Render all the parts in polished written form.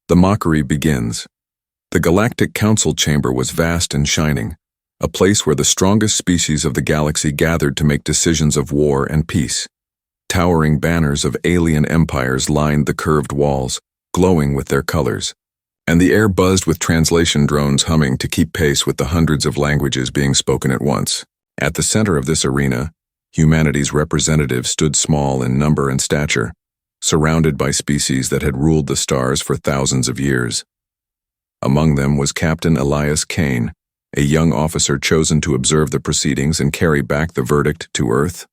The mockery begins. The Galactic Council chamber was vast and shining, a place where the strongest species of the galaxy gathered to make decisions of war and peace. Towering banners of alien empires lined the curved walls, glowing with their colors, and the air buzzed with translation drones humming to keep pace with the hundreds of languages being spoken at once. At the center of this arena, humanity's representatives stood small in number and stature, surrounded by species that had ruled the stars for thousands of years. Among them was Captain Elias Kane, a young officer chosen to observe the proceedings and carry back the verdict to Earth.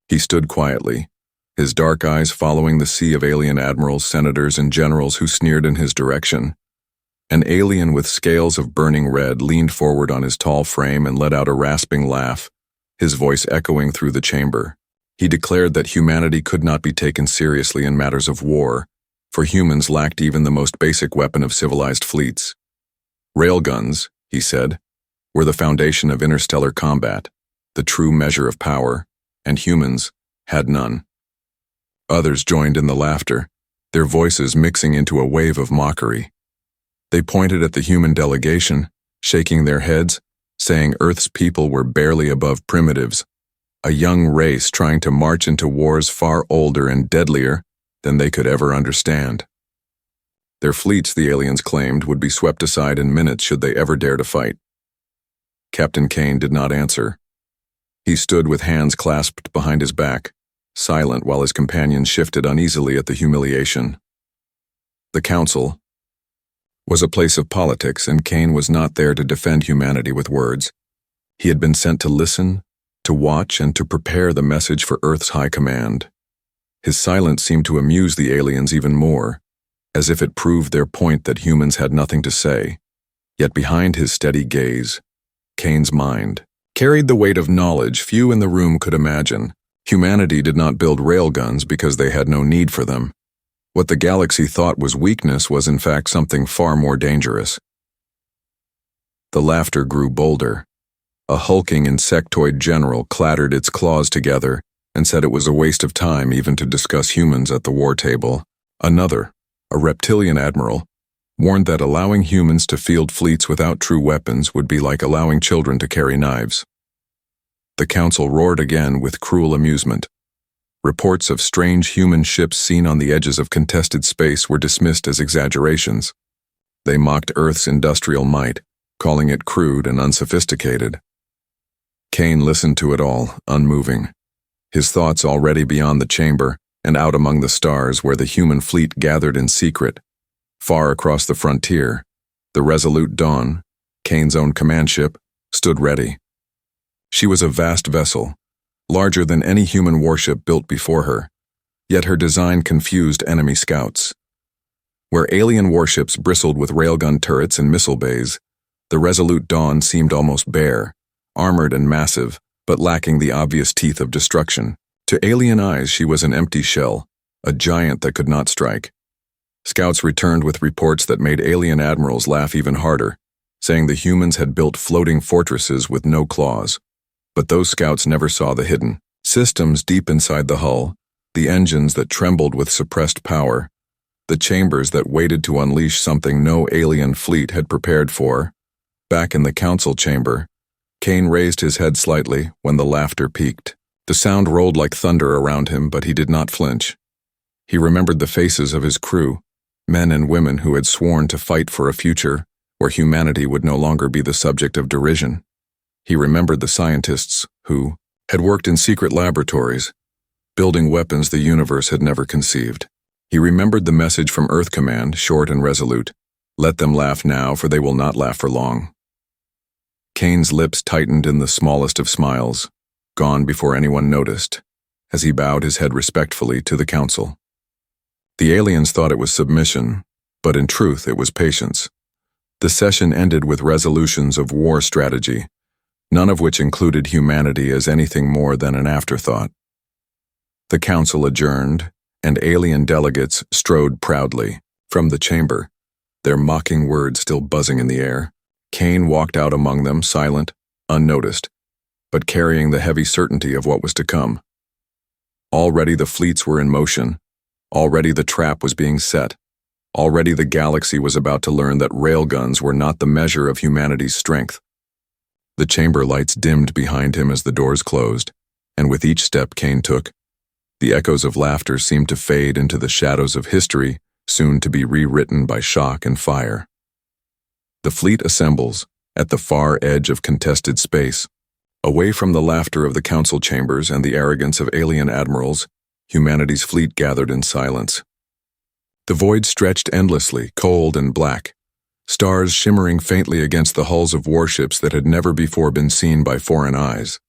He stood quietly, his dark eyes following the sea of alien admirals, senators, and generals who sneered in his direction. An alien with scales of burning red leaned forward on his tall frame and let out a rasping laugh, his voice echoing through the chamber. He declared that humanity could not be taken seriously in matters of war, for humans lacked even the most basic weapon of civilized fleets. Railguns, he said, were the foundation of interstellar combat, the true measure of power, and humans had none. Others joined in the laughter, their voices mixing into a wave of mockery. They pointed at the human delegation, shaking their heads, saying Earth's people were barely above primitives, a young race trying to march into wars far older and deadlier than they could ever understand. Their fleets, the aliens claimed, would be swept aside in minutes should they ever dare to fight. Captain Kane did not answer. He stood with hands clasped behind his back, silent while his companions shifted uneasily at the humiliation. The council was a place of politics, and Kane was not there to defend humanity with words. He had been sent to listen, to watch, and to prepare the message for Earth's high command. His silence seemed to amuse the aliens even more, as if it proved their point that humans had nothing to say. Yet behind his steady gaze, Kane's mind carried the weight of knowledge few in the room could imagine. Humanity did not build railguns because they had no need for them. What the galaxy thought was weakness was in fact something far more dangerous. The laughter grew bolder. A hulking insectoid general clattered its claws together and said it was a waste of time even to discuss humans at the war table. Another, a reptilian admiral, warned that allowing humans to field fleets without true weapons would be like allowing children to carry knives. The council roared again with cruel amusement. Reports of strange human ships seen on the edges of contested space were dismissed as exaggerations. They mocked Earth's industrial might, calling it crude and unsophisticated. Kane listened to it all, unmoving, his thoughts already beyond the chamber and out among the stars where the human fleet gathered in secret. Far across the frontier, the resolute Dawn, Kane's own command ship, stood ready. She was a vast vessel, larger than any human warship built before her, yet her design confused enemy scouts. Where alien warships bristled with railgun turrets and missile bays, the resolute Dawn seemed almost bare, armored and massive, but lacking the obvious teeth of destruction. To alien eyes, she was an empty shell, a giant that could not strike. Scouts returned with reports that made alien admirals laugh even harder, saying the humans had built floating fortresses with no claws. But those scouts never saw the hidden systems deep inside the hull, the engines that trembled with suppressed power, the chambers that waited to unleash something no alien fleet had prepared for. Back in the council chamber, Kane raised his head slightly when the laughter peaked. The sound rolled like thunder around him, but he did not flinch. He remembered the faces of his crew, men and women who had sworn to fight for a future where humanity would no longer be the subject of derision. He remembered the scientists who had worked in secret laboratories, building weapons the universe had never conceived. He remembered the message from Earth Command, short and resolute. Let them laugh now, for they will not laugh for long. Kane's lips tightened in the smallest of smiles, gone before anyone noticed, as he bowed his head respectfully to the council. The aliens thought it was submission, but in truth it was patience. The session ended with resolutions of war strategy, none of which included humanity as anything more than an afterthought. The council adjourned, and alien delegates strode proudly from the chamber, their mocking words still buzzing in the air. Kane walked out among them, silent, unnoticed, but carrying the heavy certainty of what was to come. Already the fleets were in motion. Already the trap was being set. Already the galaxy was about to learn that railguns were not the measure of humanity's strength. The chamber lights dimmed behind him as the doors closed, and with each step Kane took, the echoes of laughter seemed to fade into the shadows of history, soon to be rewritten by shock and fire. The fleet assembles, at the far edge of contested space. Away from the laughter of the council chambers and the arrogance of alien admirals, humanity's fleet gathered in silence. The void stretched endlessly, cold and black, stars shimmering faintly against the hulls of warships that had never before been seen by foreign eyes.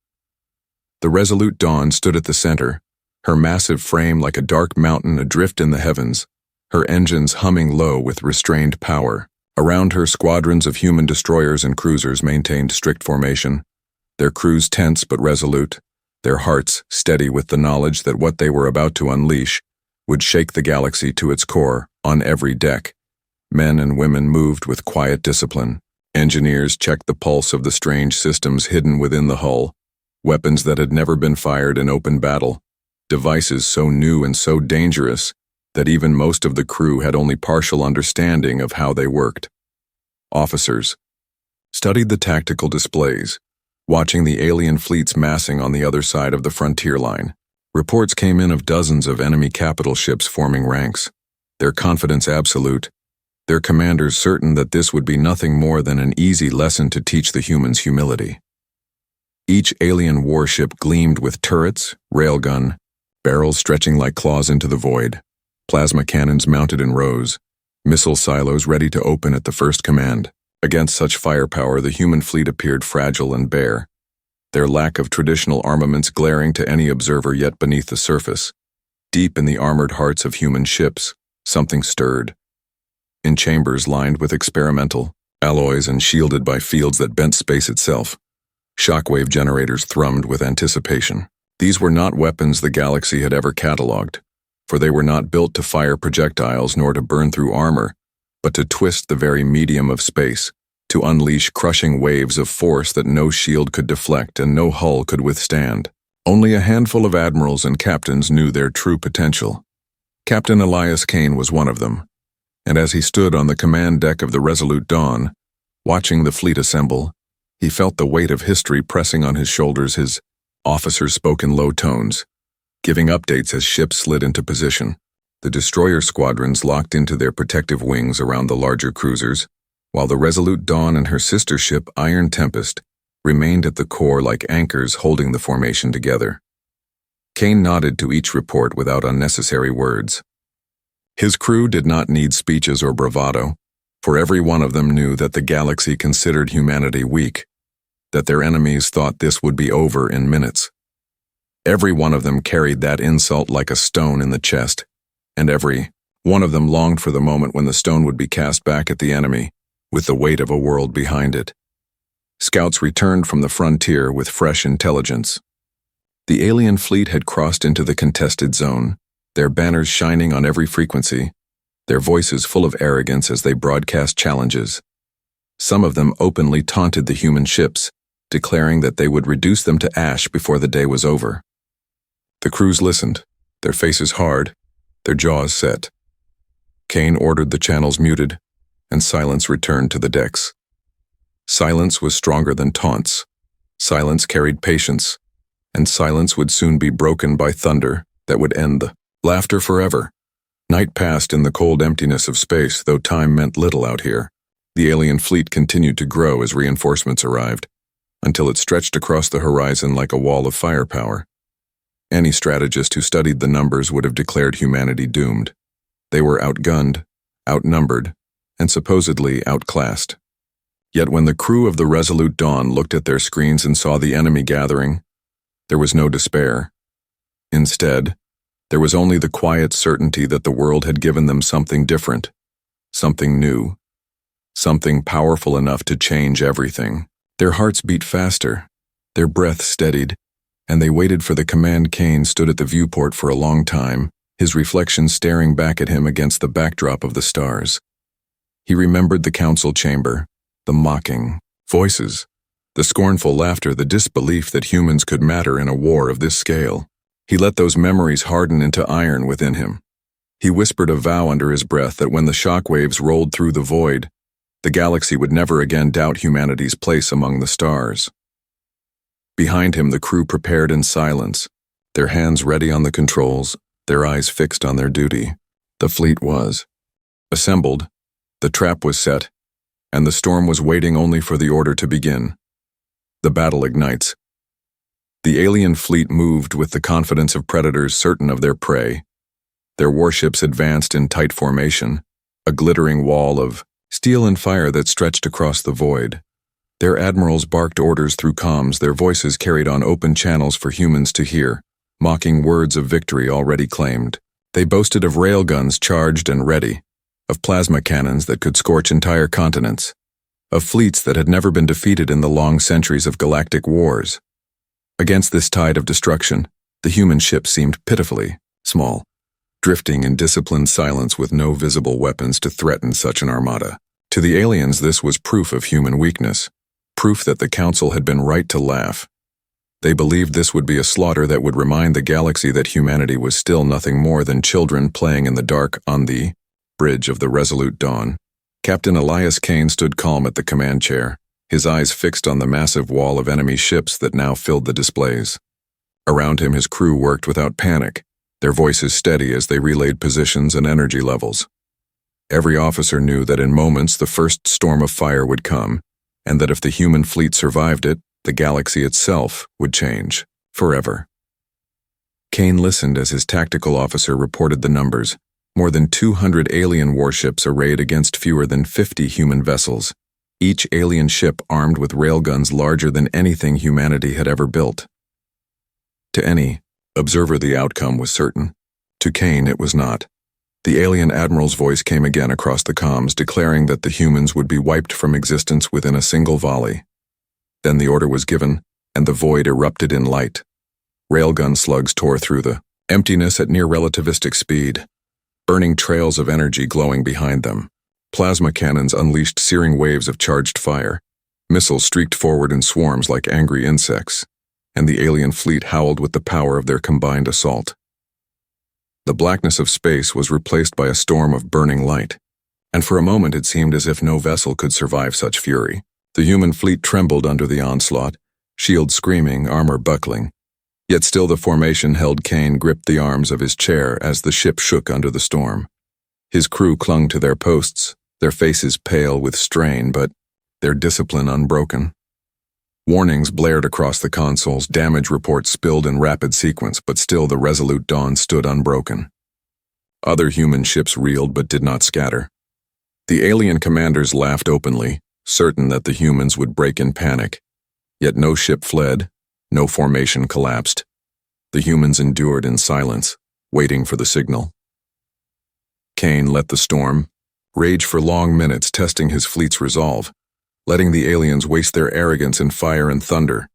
The resolute Dawn stood at the center, her massive frame like a dark mountain adrift in the heavens, her engines humming low with restrained power. Around her, squadrons of human destroyers and cruisers maintained strict formation, their crews tense but resolute, their hearts steady with the knowledge that what they were about to unleash would shake the galaxy to its core. On every deck, men and women moved with quiet discipline. Engineers checked the pulse of the strange systems hidden within the hull, weapons that had never been fired in open battle, devices so new and so dangerous that even most of the crew had only partial understanding of how they worked. Officers studied the tactical displays, watching the alien fleets massing on the other side of the frontier line. Reports came in of dozens of enemy capital ships forming ranks, their confidence absolute, their commanders certain that this would be nothing more than an easy lesson to teach the humans humility. Each alien warship gleamed with turrets, railgun, barrels stretching like claws into the void, plasma cannons mounted in rows, missile silos ready to open at the first command. Against such firepower, the human fleet appeared fragile and bare, their lack of traditional armaments glaring to any observer yet beneath the surface. Deep in the armored hearts of human ships, something stirred. In chambers lined with experimental alloys and shielded by fields that bent space itself, shockwave generators thrummed with anticipation. These were not weapons the galaxy had ever catalogued, for they were not built to fire projectiles nor to burn through armor, but to twist the very medium of space, to unleash crushing waves of force that no shield could deflect and no hull could withstand. Only a handful of admirals and captains knew their true potential. Captain Elias Kane was one of them, and as he stood on the command deck of the resolute Dawn, watching the fleet assemble, he felt the weight of history pressing on his shoulders. His officers spoke in low tones, giving updates as ships slid into position. The destroyer squadrons locked into their protective wings around the larger cruisers, while the resolute Dawn and her sister ship Iron Tempest remained at the core like anchors holding the formation together. Kane nodded to each report without unnecessary words. His crew did not need speeches or bravado, for every one of them knew that the galaxy considered humanity weak, that their enemies thought this would be over in minutes. Every one of them carried that insult like a stone in the chest, and every one of them longed for the moment when the stone would be cast back at the enemy, with the weight of a world behind it. Scouts returned from the frontier with fresh intelligence. The alien fleet had crossed into the contested zone, their banners shining on every frequency, their voices full of arrogance as they broadcast challenges. Some of them openly taunted the human ships, declaring that they would reduce them to ash before the day was over. The crews listened, their faces hard, their jaws set. Kane ordered the channels muted, and silence returned to the decks. Silence was stronger than taunts. Silence carried patience, and silence would soon be broken by thunder that would end the laughter forever. Night passed in the cold emptiness of space, though time meant little out here. The alien fleet continued to grow as reinforcements arrived, until it stretched across the horizon like a wall of firepower. Any strategist who studied the numbers would have declared humanity doomed. They were outgunned, outnumbered, and supposedly outclassed. Yet when the crew of the resolute Dawn looked at their screens and saw the enemy gathering, there was no despair. Instead, there was only the quiet certainty that the world had given them something different, something new, something powerful enough to change everything. Their hearts beat faster, their breath steadied, and they waited for the command. Kane stood at the viewport for a long time, his reflection staring back at him against the backdrop of the stars. He remembered the council chamber, the mocking voices, the scornful laughter, the disbelief that humans could matter in a war of this scale. He let those memories harden into iron within him. He whispered a vow under his breath that when the shockwaves rolled through the void, the galaxy would never again doubt humanity's place among the stars. Behind him, the crew prepared in silence, their hands ready on the controls, their eyes fixed on their duty. The fleet was assembled, the trap was set, and the storm was waiting only for the order to begin. The battle ignites. The alien fleet moved with the confidence of predators certain of their prey. Their warships advanced in tight formation, a glittering wall of steel and fire that stretched across the void. Their admirals barked orders through comms, their voices carried on open channels for humans to hear, mocking words of victory already claimed. They boasted of railguns charged and ready, of plasma cannons that could scorch entire continents, of fleets that had never been defeated in the long centuries of galactic wars. Against this tide of destruction, the human ship seemed pitifully small, drifting in disciplined silence with no visible weapons to threaten such an armada. To the aliens, this was proof of human weakness, proof that the Council had been right to laugh. They believed this would be a slaughter that would remind the galaxy that humanity was still nothing more than children playing in the dark on the bridge of the Resolute Dawn. Captain Elias Kane stood calm at the command chair, his eyes fixed on the massive wall of enemy ships that now filled the displays. Around him, his crew worked without panic, their voices steady as they relayed positions and energy levels. Every officer knew that in moments the first storm of fire would come, and that if the human fleet survived it, the galaxy itself would change, forever. Kane listened as his tactical officer reported the numbers. More than 200 alien warships arrayed against fewer than 50 human vessels, each alien ship armed with railguns larger than anything humanity had ever built. To any observer, the outcome was certain. To Kane, it was not. The alien admiral's voice came again across the comms, declaring that the humans would be wiped from existence within a single volley. Then the order was given, and the void erupted in light. Railgun slugs tore through the emptiness at near relativistic speed, burning trails of energy glowing behind them. Plasma cannons unleashed searing waves of charged fire. Missiles streaked forward in swarms like angry insects, and the alien fleet howled with the power of their combined assault. The blackness of space was replaced by a storm of burning light, and for a moment it seemed as if no vessel could survive such fury. The human fleet trembled under the onslaught, shields screaming, armor buckling. Yet still the formation held. Kane gripped the arms of his chair as the ship shook under the storm. His crew clung to their posts, their faces pale with strain, but their discipline unbroken. Warnings blared across the consoles, damage reports spilled in rapid sequence, but still the Resolute Dawn stood unbroken. Other human ships reeled but did not scatter. The alien commanders laughed openly, certain that the humans would break in panic. Yet no ship fled, no formation collapsed. The humans endured in silence, waiting for the signal. Kane let the storm rage for long minutes, testing his fleet's resolve, letting the aliens waste their arrogance in fire and thunder.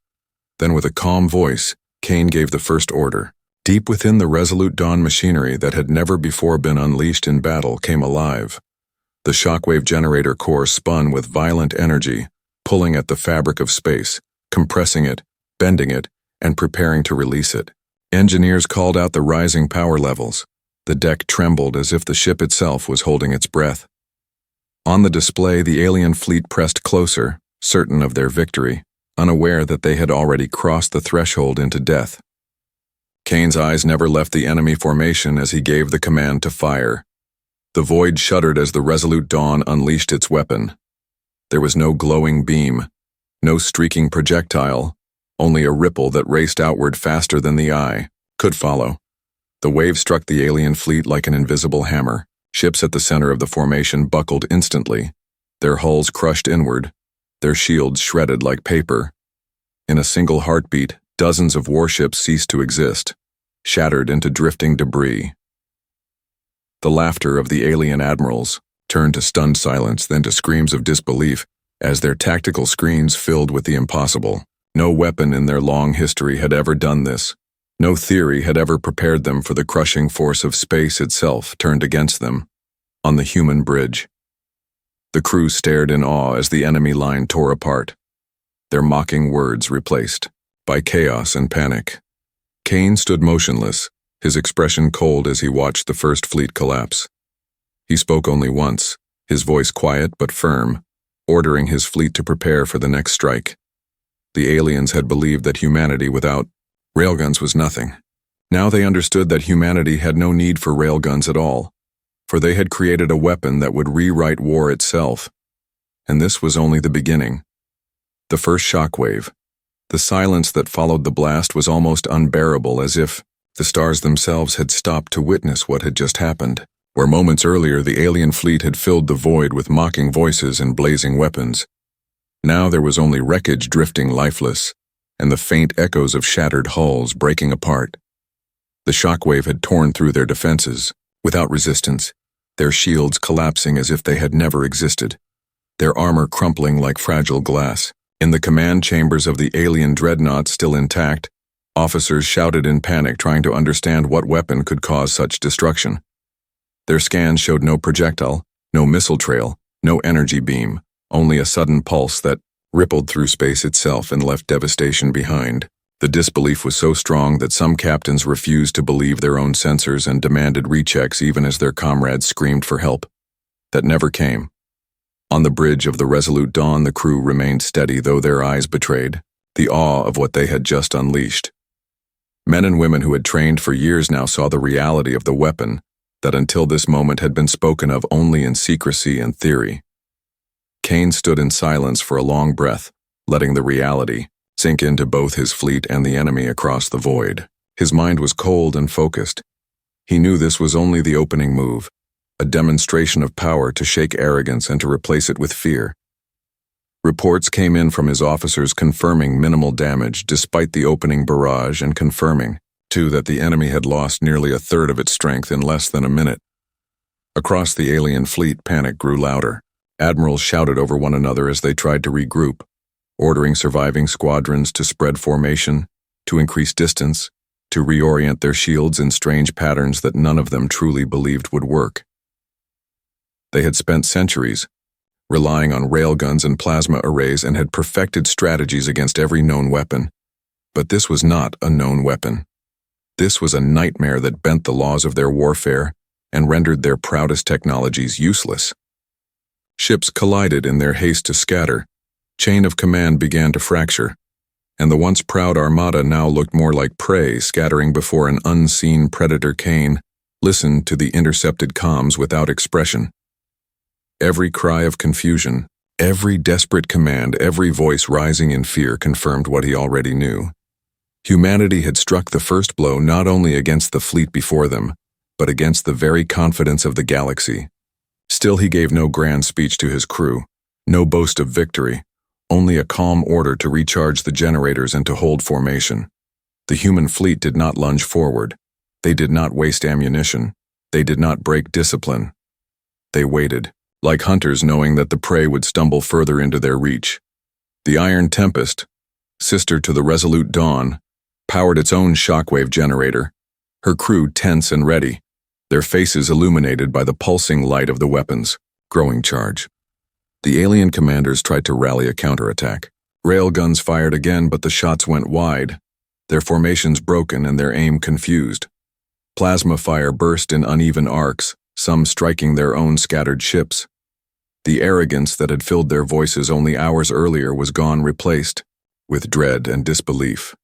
Then with a calm voice, Kane gave the first order. Deep within the Resolute Dawn machinery that had never before been unleashed in battle came alive. The Shockwave generator core spun with violent energy, pulling at the fabric of space, compressing it, bending it, and preparing to release it. Engineers called out the rising power levels. The deck trembled as if the ship itself was holding its breath. On the display, the alien fleet pressed closer, certain of their victory, unaware that they had already crossed the threshold into death. Kane's eyes never left the enemy formation as he gave the command to fire. The void shuddered as the Resolute Dawn unleashed its weapon. There was no glowing beam, no streaking projectile, only a ripple that raced outward faster than the eye could follow. The wave struck the alien fleet like an invisible hammer. Ships at the center of the formation buckled instantly, their hulls crushed inward, their shields shredded like paper. In a single heartbeat, dozens of warships ceased to exist, shattered into drifting debris. The laughter of the alien admirals turned to stunned silence, then to screams of disbelief as their tactical screens filled with the impossible. No weapon in their long history had ever done this. No theory had ever prepared them for the crushing force of space itself turned against them. On the human bridge, the crew stared in awe as the enemy line tore apart, their mocking words replaced by chaos and panic. Kane stood motionless, his expression cold as he watched the first fleet collapse. He spoke only once, his voice quiet but firm, ordering his fleet to prepare for the next strike. The aliens had believed that humanity without railguns was nothing. Now they understood that humanity had no need for railguns at all, for they had created a weapon that would rewrite war itself. And this was only the beginning. The first shockwave. The silence that followed the blast was almost unbearable, as if the stars themselves had stopped to witness what had just happened. Where moments earlier the alien fleet had filled the void with mocking voices and blazing weapons, now there was only wreckage drifting lifeless, and the faint echoes of shattered hulls breaking apart. The shockwave had torn through their defenses, without resistance, their shields collapsing as if they had never existed, their armor crumpling like fragile glass. In the command chambers of the alien dreadnought still intact, officers shouted in panic, trying to understand what weapon could cause such destruction. Their scans showed no projectile, no missile trail, no energy beam, only a sudden pulse that rippled through space itself and left devastation behind. The disbelief was so strong that some captains refused to believe their own sensors and demanded rechecks even as their comrades screamed for help. That never came. On the bridge of the Resolute Dawn, the crew remained steady, though their eyes betrayed the awe of what they had just unleashed. Men and women who had trained for years now saw the reality of the weapon that until this moment had been spoken of only in secrecy and theory. Kane stood in silence for a long breath, letting the reality sink into both his fleet and the enemy across the void. His mind was cold and focused. He knew this was only the opening move, a demonstration of power to shake arrogance and to replace it with fear. Reports came in from his officers confirming minimal damage despite the opening barrage, and confirming, too, that the enemy had lost nearly a third of its strength in less than a minute. Across the alien fleet, panic grew louder. Admirals shouted over one another as they tried to regroup, ordering surviving squadrons to spread formation, to increase distance, to reorient their shields in strange patterns that none of them truly believed would work. They had spent centuries relying on railguns and plasma arrays and had perfected strategies against every known weapon. But this was not a known weapon. This was a nightmare that bent the laws of their warfare and rendered their proudest technologies useless. Ships collided in their haste to scatter, chain of command began to fracture, and the once proud armada now looked more like prey scattering before an unseen predator. Kane listened to the intercepted comms without expression. Every cry of confusion, every desperate command, every voice rising in fear confirmed what he already knew. Humanity had struck the first blow not only against the fleet before them, but against the very confidence of the galaxy. Still, he gave no grand speech to his crew, no boast of victory, only a calm order to recharge the generators and to hold formation. The human fleet did not lunge forward. They did not waste ammunition. They did not break discipline. They waited, like hunters knowing that the prey would stumble further into their reach. The Iron Tempest, sister to the Resolute Dawn, powered its own shockwave generator, her crew tense and ready, their faces illuminated by the pulsing light of the weapon's growing charge. The alien commanders tried to rally a counterattack. Railguns fired again, but the shots went wide, their formations broken and their aim confused. Plasma fire burst in uneven arcs, some striking their own scattered ships. The arrogance that had filled their voices only hours earlier was gone, replaced with dread and disbelief.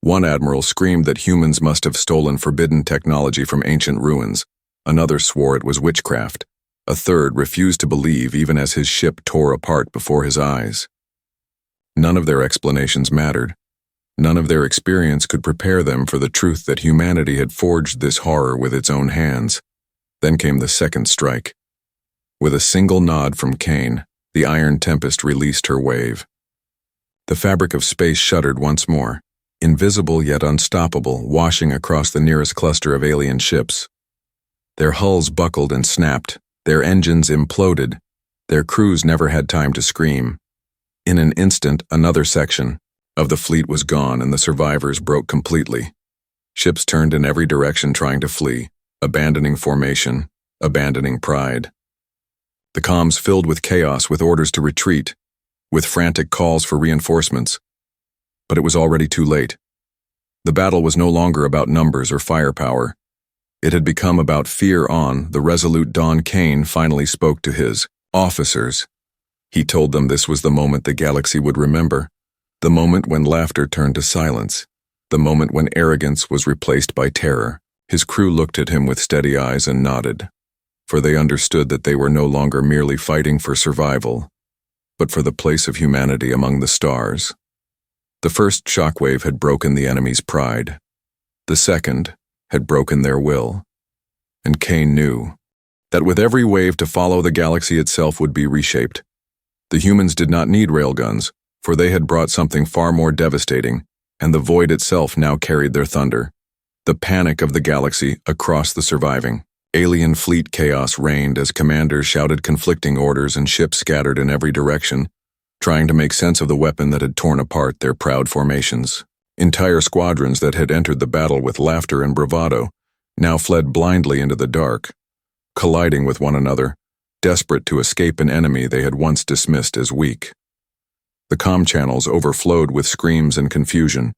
One admiral screamed that humans must have stolen forbidden technology from ancient ruins. Another swore it was witchcraft. A third refused to believe even as his ship tore apart before his eyes. None of their explanations mattered. None of their experience could prepare them for the truth that humanity had forged this horror with its own hands. Then came the second strike. With a single nod from Kane, the Iron Tempest released her wave. The fabric of space shuddered once more, invisible yet unstoppable, washing across the nearest cluster of alien ships. Their hulls buckled and snapped, their engines imploded, their crews never had time to scream. In an instant, another section of the fleet was gone and the survivors broke completely. Ships turned in every direction trying to flee, abandoning formation, abandoning pride. The comms filled with chaos, with orders to retreat, with frantic calls for reinforcements. But it was already too late. The battle was no longer about numbers or firepower. It had become about fear. On the resolute dawn, Kane finally spoke to his officers. He told them this was the moment the galaxy would remember, the moment when laughter turned to silence, the moment when arrogance was replaced by terror. His crew looked at him with steady eyes and nodded, for they understood that they were no longer merely fighting for survival, but for the place of humanity among the stars. The first shockwave had broken the enemy's pride. The second had broken their will. And Kane knew that with every wave to follow, the galaxy itself would be reshaped. The humans did not need railguns, for they had brought something far more devastating, and the void itself now carried their thunder. The panic of the galaxy across the surviving alien fleet. Chaos reigned as commanders shouted conflicting orders and ships scattered in every direction, trying to make sense of the weapon that had torn apart their proud formations. Entire squadrons that had entered the battle with laughter and bravado now fled blindly into the dark, colliding with one another, desperate to escape an enemy they had once dismissed as weak. The comm channels overflowed with screams and confusion,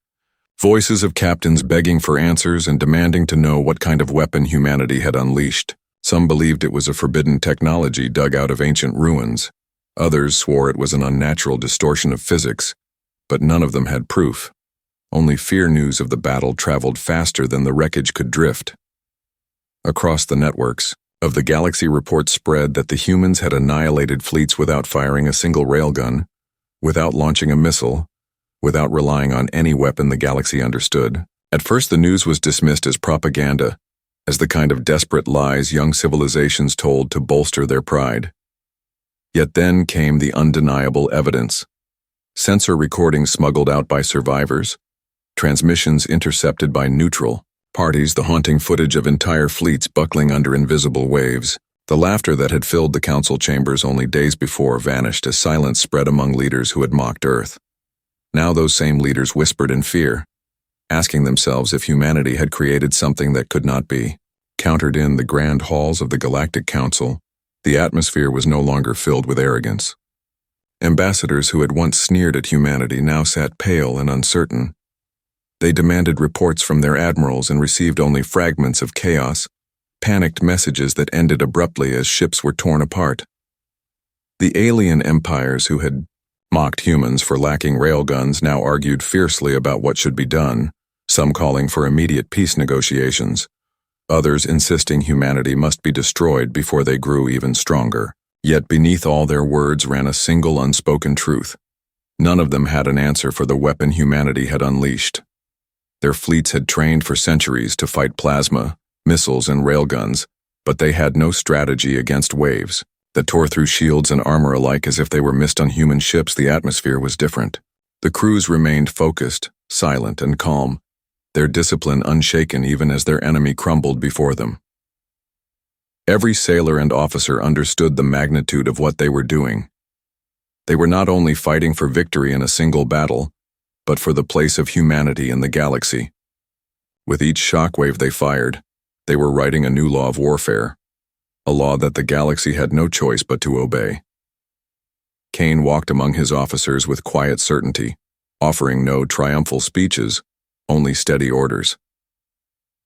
voices of captains begging for answers and demanding to know what kind of weapon humanity had unleashed. Some believed it was a forbidden technology dug out of ancient ruins. Others swore it was an unnatural distortion of physics, but none of them had proof. Only fear. News of the battle traveled faster than the wreckage could drift. Across the networks of the galaxy, reports spread that the humans had annihilated fleets without firing a single railgun, without launching a missile, without relying on any weapon the galaxy understood. At first, the news was dismissed as propaganda, as the kind of desperate lies young civilizations told to bolster their pride. Yet then came the undeniable evidence. Sensor recordings smuggled out by survivors, transmissions intercepted by neutral parties, the haunting footage of entire fleets buckling under invisible waves. The laughter that had filled the council chambers only days before vanished as silence spread among leaders who had mocked Earth. Now those same leaders whispered in fear, asking themselves if humanity had created something that could not be. Countered in the grand halls of the Galactic Council, the atmosphere was no longer filled with arrogance. Ambassadors who had once sneered at humanity now sat pale and uncertain. They demanded reports from their admirals and received only fragments of chaos, panicked messages that ended abruptly as ships were torn apart. The alien empires who had mocked humans for lacking railguns now argued fiercely about what should be done, some calling for immediate peace negotiations, others insisting humanity must be destroyed before they grew even stronger. Yet beneath all their words ran a single unspoken truth. None of them had an answer for the weapon humanity had unleashed. Their fleets had trained for centuries to fight plasma, missiles, and railguns, but they had no strategy against waves that tore through shields and armor alike as if they were mist on human ships. The atmosphere was different. The crews remained focused, silent, and calm, their discipline unshaken even as their enemy crumbled before them. Every sailor and officer understood the magnitude of what they were doing. They were not only fighting for victory in a single battle, but for the place of humanity in the galaxy. With each shockwave they fired, they were writing a new law of warfare, a law that the galaxy had no choice but to obey. Kane walked among his officers with quiet certainty, offering no triumphal speeches, only steady orders.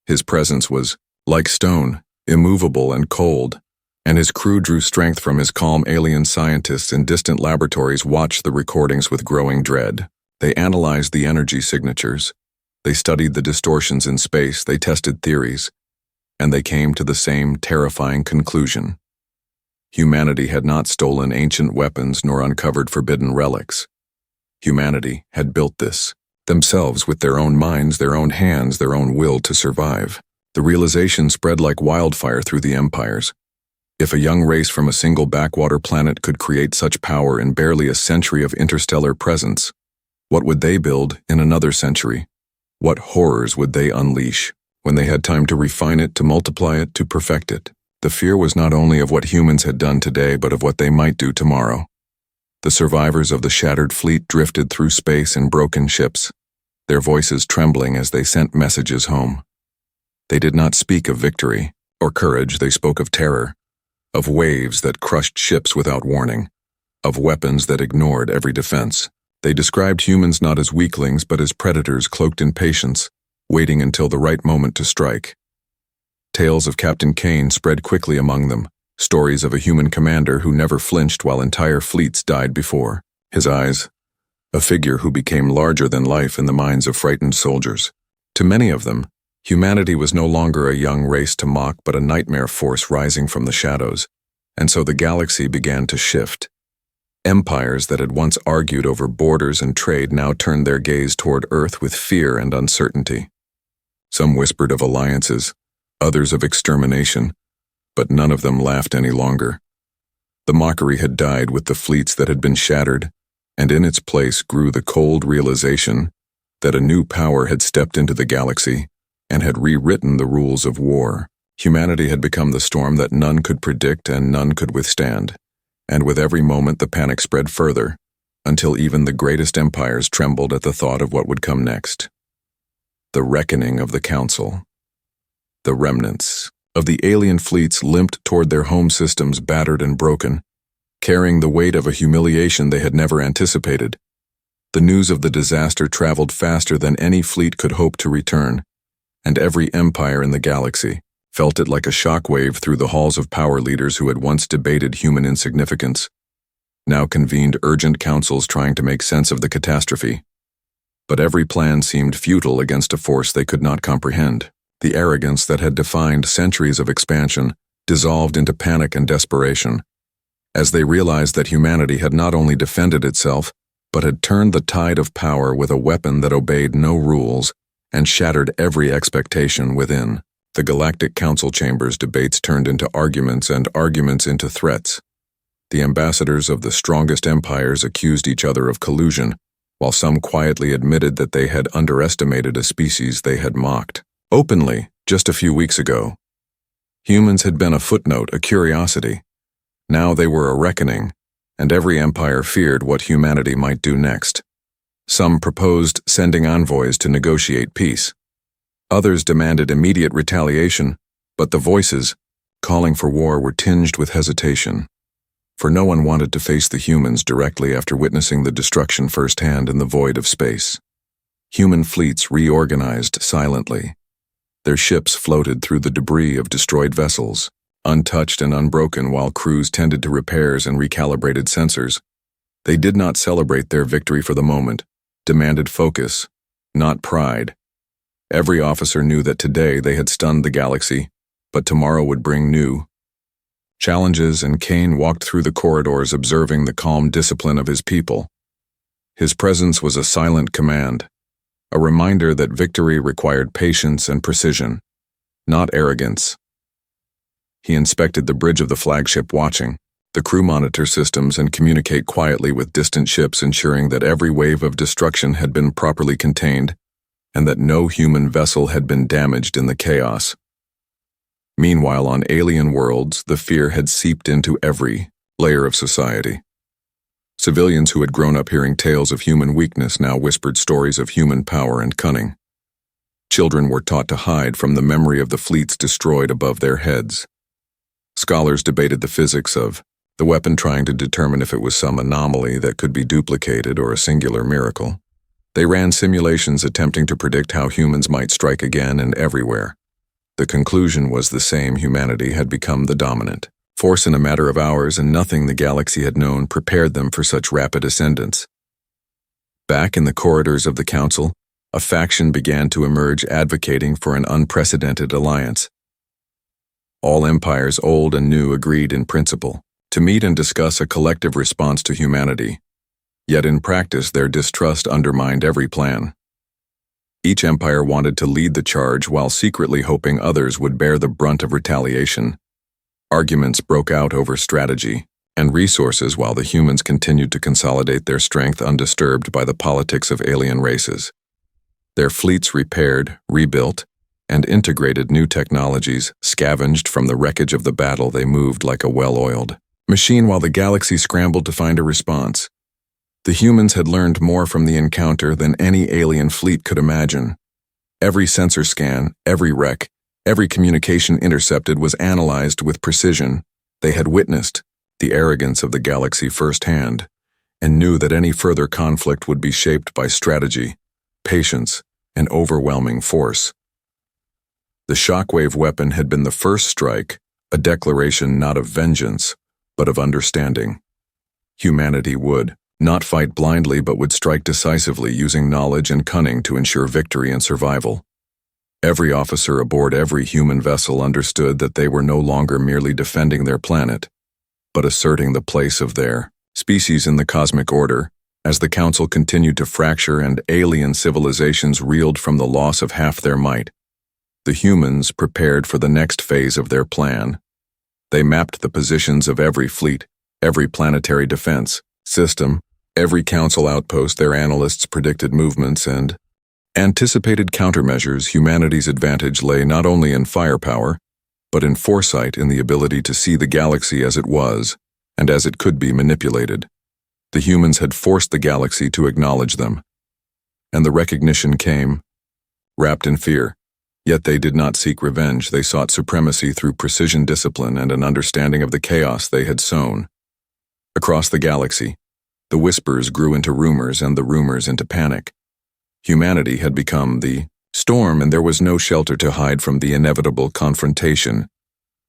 His presence was like stone, immovable and cold, and his crew drew strength from his calm. Alien scientists in distant laboratories watched the recordings with growing dread. They analyzed the energy signatures, they studied the distortions in space, they tested theories, and they came to the same terrifying conclusion. Humanity had not stolen ancient weapons nor uncovered forbidden relics. Humanity had built this themselves with their own minds, their own hands, their own will to survive. The realization spread like wildfire through the empires. If a young race from a single backwater planet could create such power in barely a century of interstellar presence, what would they build in another century? What horrors would they unleash when they had time to refine it, to multiply it, to perfect it? The fear was not only of what humans had done today, but of what they might do tomorrow. The survivors of the shattered fleet drifted through space in broken ships, their voices trembling as they sent messages home. They did not speak of victory or courage, they spoke of terror, of waves that crushed ships without warning, of weapons that ignored every defense. They described humans not as weaklings but as predators cloaked in patience, waiting until the right moment to strike. Tales of Captain Kane spread quickly among them, stories of a human commander who never flinched while entire fleets died before his eyes, a figure who became larger than life in the minds of frightened soldiers. To many of them, humanity was no longer a young race to mock but a nightmare force rising from the shadows, and so the galaxy began to shift. Empires that had once argued over borders and trade now turned their gaze toward Earth with fear and uncertainty. Some whispered of alliances, others of extermination, but none of them laughed any longer. The mockery had died with the fleets that had been shattered, and in its place grew the cold realization that a new power had stepped into the galaxy and had rewritten the rules of war. Humanity had become the storm that none could predict and none could withstand, and with every moment the panic spread further, until even the greatest empires trembled at the thought of what would come next. The reckoning of the Council. The remnants of the alien fleets limped toward their home systems battered and broken, carrying the weight of a humiliation they had never anticipated. The news of the disaster traveled faster than any fleet could hope to return, and every empire in the galaxy felt it like a shockwave through the halls of power leaders who had once debated human insignificance, now convened urgent councils trying to make sense of the catastrophe. But every plan seemed futile against a force they could not comprehend. The arrogance that had defined centuries of expansion dissolved into panic and desperation, as they realized that humanity had not only defended itself, but had turned the tide of power with a weapon that obeyed no rules and shattered every expectation within. The Galactic Council chambers debates turned into arguments and arguments into threats. The ambassadors of the strongest empires accused each other of collusion, while some quietly admitted that they had underestimated a species they had mocked. Openly, just a few weeks ago, humans had been a footnote, a curiosity. Now they were a reckoning, and every empire feared what humanity might do next. Some proposed sending envoys to negotiate peace. Others demanded immediate retaliation, but the voices calling for war were tinged with hesitation, for no one wanted to face the humans directly after witnessing the destruction firsthand in the void of space. Human fleets reorganized silently. Their ships floated through the debris of destroyed vessels, untouched and unbroken while crews tended to repairs and recalibrated sensors. They did not celebrate their victory for the moment, demanded focus, not pride. Every officer knew that today they had stunned the galaxy, but tomorrow would bring new challenges, and Kane walked through the corridors observing the calm discipline of his people. His presence was a silent command, a reminder that victory required patience and precision, not arrogance. He inspected the bridge of the flagship, watching the crew monitor systems and communicate quietly with distant ships, ensuring that every wave of destruction had been properly contained and that no human vessel had been damaged in the chaos. Meanwhile, on alien worlds, the fear had seeped into every layer of society. Civilians who had grown up hearing tales of human weakness now whispered stories of human power and cunning. Children were taught to hide from the memory of the fleets destroyed above their heads. Scholars debated the physics of the weapon, trying to determine if it was some anomaly that could be duplicated or a singular miracle. They ran simulations attempting to predict how humans might strike again and everywhere. The conclusion was the same: humanity had become the dominant force in a matter of hours, and nothing the galaxy had known prepared them for such rapid ascendance. Back in the corridors of the Council, a faction began to emerge, advocating for an unprecedented alliance. All empires, old and new, agreed in principle to meet and discuss a collective response to humanity. Yet in practice, their distrust undermined every plan. Each empire wanted to lead the charge while secretly hoping others would bear the brunt of retaliation. Arguments broke out over strategy and resources while the humans continued to consolidate their strength undisturbed by the politics of alien races. Their fleets repaired, rebuilt, and integrated new technologies scavenged from the wreckage of the battle. They moved like a well-oiled machine while the galaxy scrambled to find a response. The humans had learned more from the encounter than any alien fleet could imagine. Every sensor scan, every wreck, every communication intercepted was analyzed with precision. They had witnessed the arrogance of the galaxy firsthand and knew that any further conflict would be shaped by strategy, patience, an overwhelming force. The Shockwave weapon had been the first strike, a declaration not of vengeance, but of understanding. Humanity would not fight blindly but would strike decisively using knowledge and cunning to ensure victory and survival. Every officer aboard every human vessel understood that they were no longer merely defending their planet, but asserting the place of their species in the cosmic order. As the Council continued to fracture and alien civilizations reeled from the loss of half their might, the humans prepared for the next phase of their plan. They mapped the positions of every fleet, every planetary defense system, every Council outpost. Their analysts predicted movements and anticipated countermeasures. Humanity's advantage lay not only in firepower, but in foresight, in the ability to see the galaxy as it was and as it could be manipulated. The humans had forced the galaxy to acknowledge them, and the recognition came, wrapped in fear. Yet they did not seek revenge. They sought supremacy through precision, discipline, and an understanding of the chaos they had sown. Across the galaxy, the whispers grew into rumors and the rumors into panic. Humanity had become the storm, and there was no shelter to hide from the inevitable confrontation.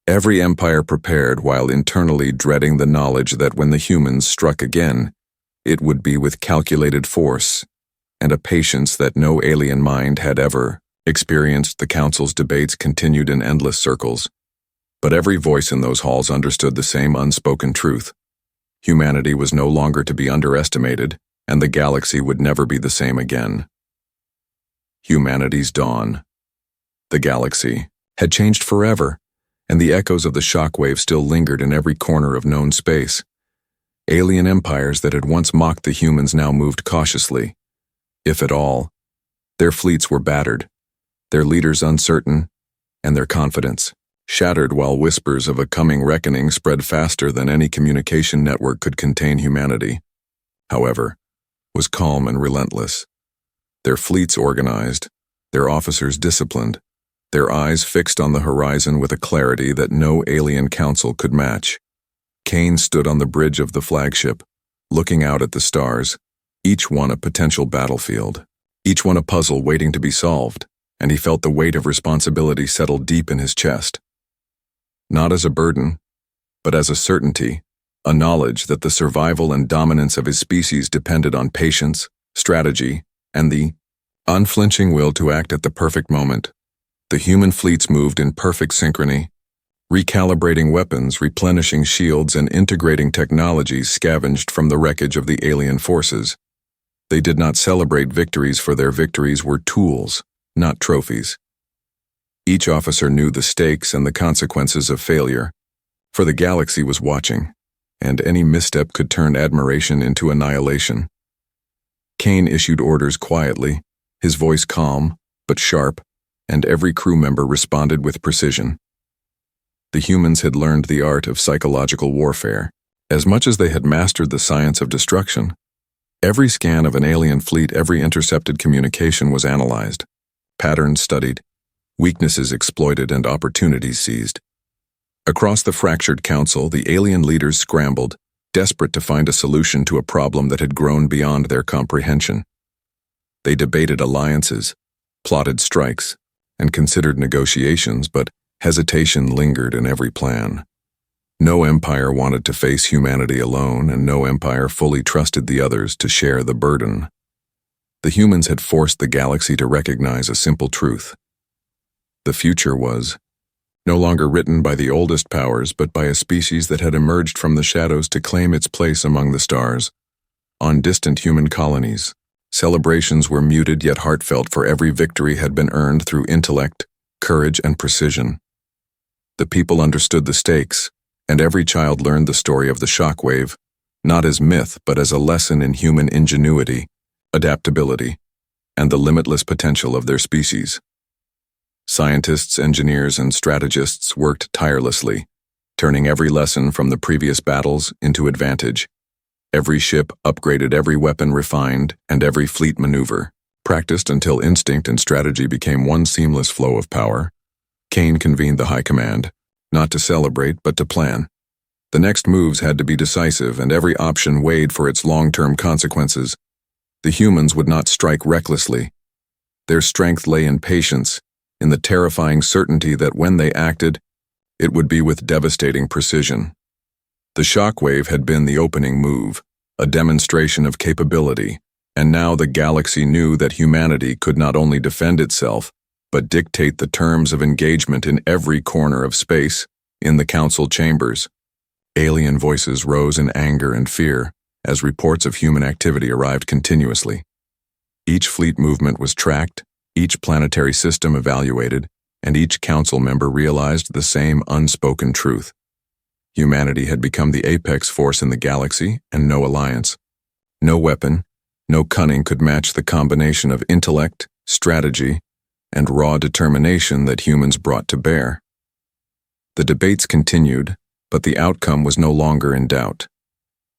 Every empire prepared while internally dreading the knowledge that when the humans struck again, it would be with calculated force and a patience that no alien mind had ever experienced. The Council's debates continued in endless circles, but every voice in those halls understood the same unspoken truth. Humanity was no longer to be underestimated, and the galaxy would never be the same again. Humanity's dawn. The galaxy had changed forever, and the echoes of the shockwave still lingered in every corner of known space. Alien empires that had once mocked the humans now moved cautiously, if at all. Their fleets were battered, their leaders uncertain, and their confidence shattered, while whispers of a coming reckoning spread faster than any communication network could contain. Humanity, however, was calm and relentless. Their fleets organized, their officers disciplined, their eyes fixed on the horizon with a clarity that no alien council could match. Kane stood on the bridge of the flagship, looking out at the stars, each one a potential battlefield, each one a puzzle waiting to be solved, and he felt the weight of responsibility settle deep in his chest. Not as a burden, but as a certainty, a knowledge that the survival and dominance of his species depended on patience, strategy, and the unflinching will to act at the perfect moment. The human fleets moved in perfect synchrony, recalibrating weapons, replenishing shields, and integrating technologies scavenged from the wreckage of the alien forces. They did not celebrate victories, for their victories were tools, not trophies. Each officer knew the stakes and the consequences of failure, for the galaxy was watching, and any misstep could turn admiration into annihilation. Kane issued orders quietly, his voice calm but sharp, and every crew member responded with precision. The humans had learned the art of psychological warfare, as much as they had mastered the science of destruction. Every scan of an alien fleet, every intercepted communication was analyzed, patterns studied, weaknesses exploited, and opportunities seized. Across the fractured council, the alien leaders scrambled, desperate to find a solution to a problem that had grown beyond their comprehension. They debated alliances, plotted strikes, and considered negotiations, but hesitation lingered in every plan. No empire wanted to face humanity alone, and no empire fully trusted the others to share the burden. The humans had forced the galaxy to recognize a simple truth. The future was no longer written by the oldest powers, but by a species that had emerged from the shadows to claim its place among the stars. On distant human colonies, celebrations were muted yet heartfelt, for every victory had been earned through intellect, courage, and precision. The people understood the stakes, and every child learned the story of the shockwave, not as myth but as a lesson in human ingenuity, adaptability, and the limitless potential of their species. Scientists, engineers, and strategists worked tirelessly, turning every lesson from the previous battles into advantage. Every ship upgraded, every weapon refined, and every fleet maneuver practiced until instinct and strategy became one seamless flow of power. Kane convened the High Command, not to celebrate but to plan. The next moves had to be decisive, and every option weighed for its long-term consequences. The humans would not strike recklessly. Their strength lay in patience, in the terrifying certainty that when they acted, it would be with devastating precision. The Shockwave had been the opening move, a demonstration of capability, and now the galaxy knew that humanity could not only defend itself, but dictate the terms of engagement in every corner of space, in the council chambers. Alien voices rose in anger and fear as reports of human activity arrived continuously. Each fleet movement was tracked, each planetary system evaluated, and each council member realized the same unspoken truth. Humanity had become the apex force in the galaxy, and no alliance, no weapon, no cunning could match the combination of intellect, strategy, and raw determination that humans brought to bear. The debates continued, but the outcome was no longer in doubt.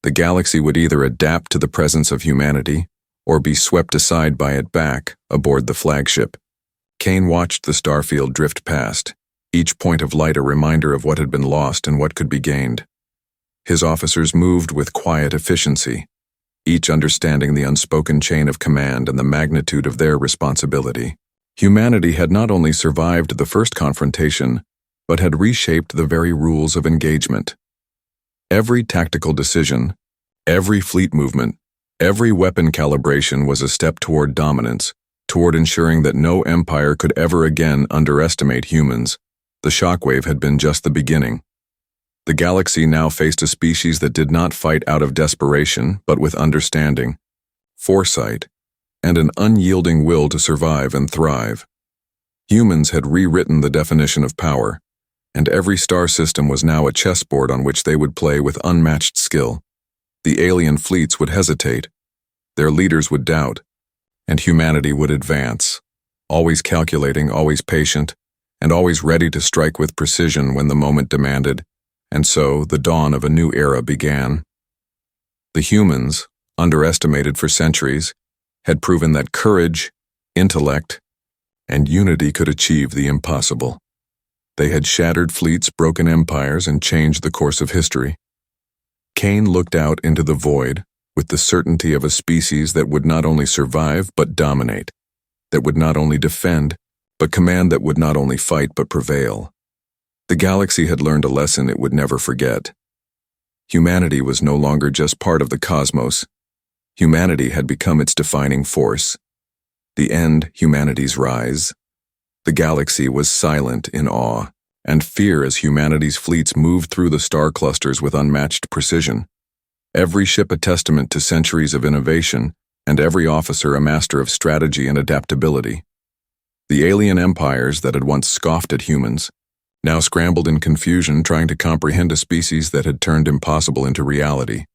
The galaxy would either adapt to the presence of humanity or be swept aside by it back aboard the flagship. Kane watched the starfield drift past, each point of light a reminder of what had been lost and what could be gained. His officers moved with quiet efficiency, each understanding the unspoken chain of command and the magnitude of their responsibility. Humanity had not only survived the first confrontation, but had reshaped the very rules of engagement. Every tactical decision, every fleet movement, every weapon calibration was a step toward dominance, toward ensuring that no empire could ever again underestimate humans. The Shockwave had been just the beginning. The galaxy now faced a species that did not fight out of desperation, but with understanding, foresight, and an unyielding will to survive and thrive. Humans had rewritten the definition of power, and every star system was now a chessboard on which they would play with unmatched skill. The alien fleets would hesitate, their leaders would doubt, and humanity would advance, always calculating, always patient, and always ready to strike with precision when the moment demanded. And so, the dawn of a new era began. The humans, underestimated for centuries, had proven that courage, intellect, and unity could achieve the impossible. They had shattered fleets, broken empires, and changed the course of history. Kane looked out into the void with the certainty of a species that would not only survive but dominate, that would not only defend but command, that would not only fight but prevail. The galaxy had learned a lesson it would never forget. Humanity was no longer just part of the cosmos. Humanity had become its defining force. The end, humanity's rise. The galaxy was silent in awe and fear as humanity's fleets moved through the star clusters with unmatched precision. Every ship a testament to centuries of innovation, and every officer a master of strategy and adaptability. The alien empires that had once scoffed at humans now scrambled in confusion, trying to comprehend a species that had turned impossible into reality.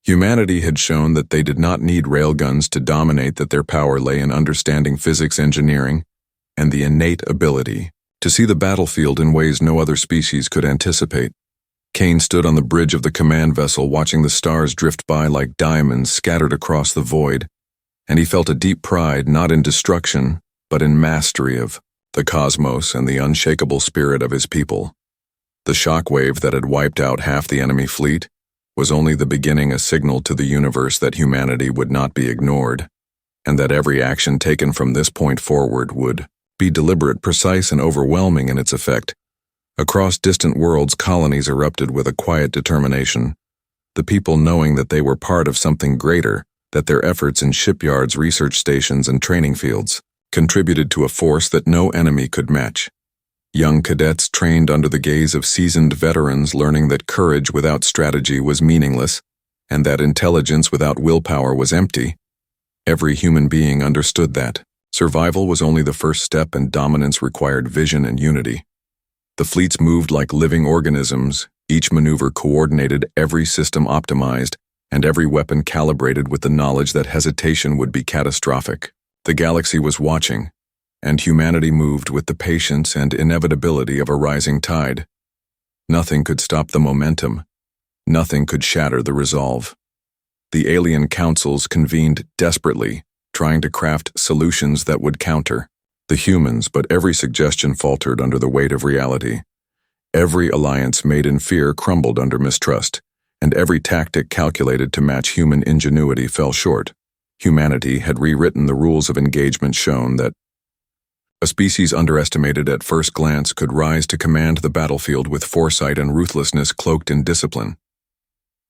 Humanity had shown that they did not need railguns to dominate, that their power lay in understanding physics, engineering, and the innate ability to see the battlefield in ways no other species could anticipate. Kane stood on the bridge of the command vessel, watching the stars drift by like diamonds scattered across the void, and he felt a deep pride not in destruction, but in mastery of the cosmos and the unshakable spirit of his people. The shockwave that had wiped out half the enemy fleet was only the beginning, a signal to the universe that humanity would not be ignored, and that every action taken from this point forward would be deliberate, precise, and overwhelming in its effect. Across distant worlds, colonies erupted with a quiet determination, the people knowing that they were part of something greater, that their efforts in shipyards, research stations, and training fields contributed to a force that no enemy could match. Young cadets trained under the gaze of seasoned veterans, learning that courage without strategy was meaningless, and that intelligence without willpower was empty. Every human being understood that survival was only the first step, and dominance required vision and unity. The fleets moved like living organisms, each maneuver coordinated, every system optimized, and every weapon calibrated with the knowledge that hesitation would be catastrophic. The galaxy was watching, and humanity moved with the patience and inevitability of a rising tide. Nothing could stop the momentum. Nothing could shatter the resolve. The alien councils convened desperately, trying to craft solutions that would counter the humans, but every suggestion faltered under the weight of reality. Every alliance made in fear crumbled under mistrust, and every tactic calculated to match human ingenuity fell short. Humanity had rewritten the rules of engagement, shown that A species underestimated at first glance could rise to command the battlefield with foresight and ruthlessness cloaked in discipline.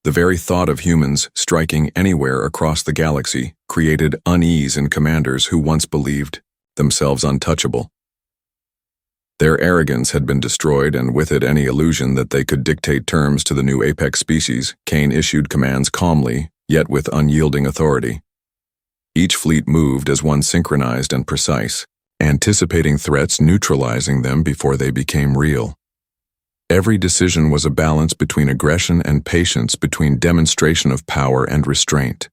The very thought of humans striking anywhere across the galaxy created unease in commanders who once believed themselves untouchable. Their arrogance had been destroyed, and with it any illusion that they could dictate terms to the new apex species. Kane issued commands calmly, yet with unyielding authority. Each fleet moved as one, synchronized and precise, anticipating threats, neutralizing them before they became real. Every decision was a balance between aggression and patience, between demonstration of power and restraint.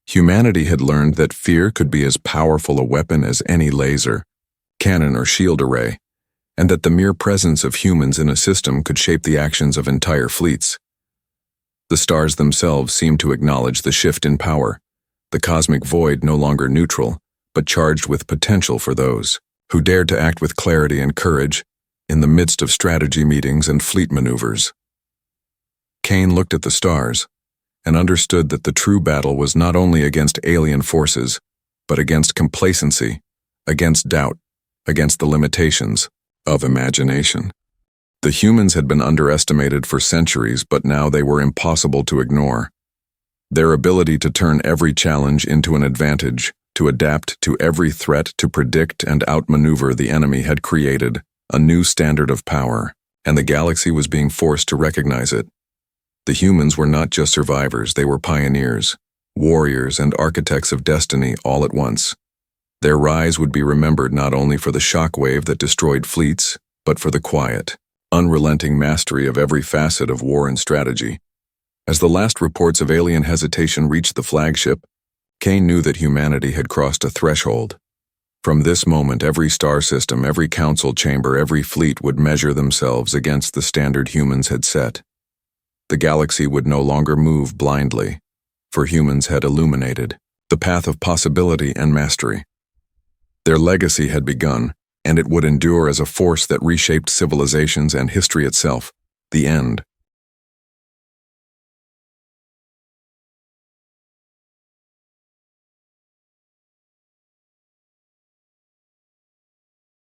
Humanity had learned that fear could be as powerful a weapon as any laser, cannon, or shield array, and that the mere presence of humans in a system could shape the actions of entire fleets. The stars themselves seemed to acknowledge the shift in power, the cosmic void no longer neutral, but charged with potential for those who dared to act with clarity and courage in the midst of strategy meetings and fleet maneuvers. Kane looked at the stars and understood that the true battle was not only against alien forces, but against complacency, against doubt, against the limitations of imagination. The humans had been underestimated for centuries, but now they were impossible to ignore. Their ability to turn every challenge into an advantage, to adapt to every threat, to predict and outmaneuver the enemy had created a new standard of power, and the galaxy was being forced to recognize it. The humans were not just survivors, they were pioneers, warriors and architects of destiny all at once. Their rise would be remembered not only for the shockwave that destroyed fleets, but for the quiet, unrelenting mastery of every facet of war and strategy. As the last reports of alien hesitation reached the flagship, Kane knew that humanity had crossed a threshold. From this moment, every star system, every council chamber, every fleet would measure themselves against the standard humans had set. The galaxy would no longer move blindly, for humans had illuminated the path of possibility and mastery. Their legacy had begun, and it would endure as a force that reshaped civilizations and history itself. The end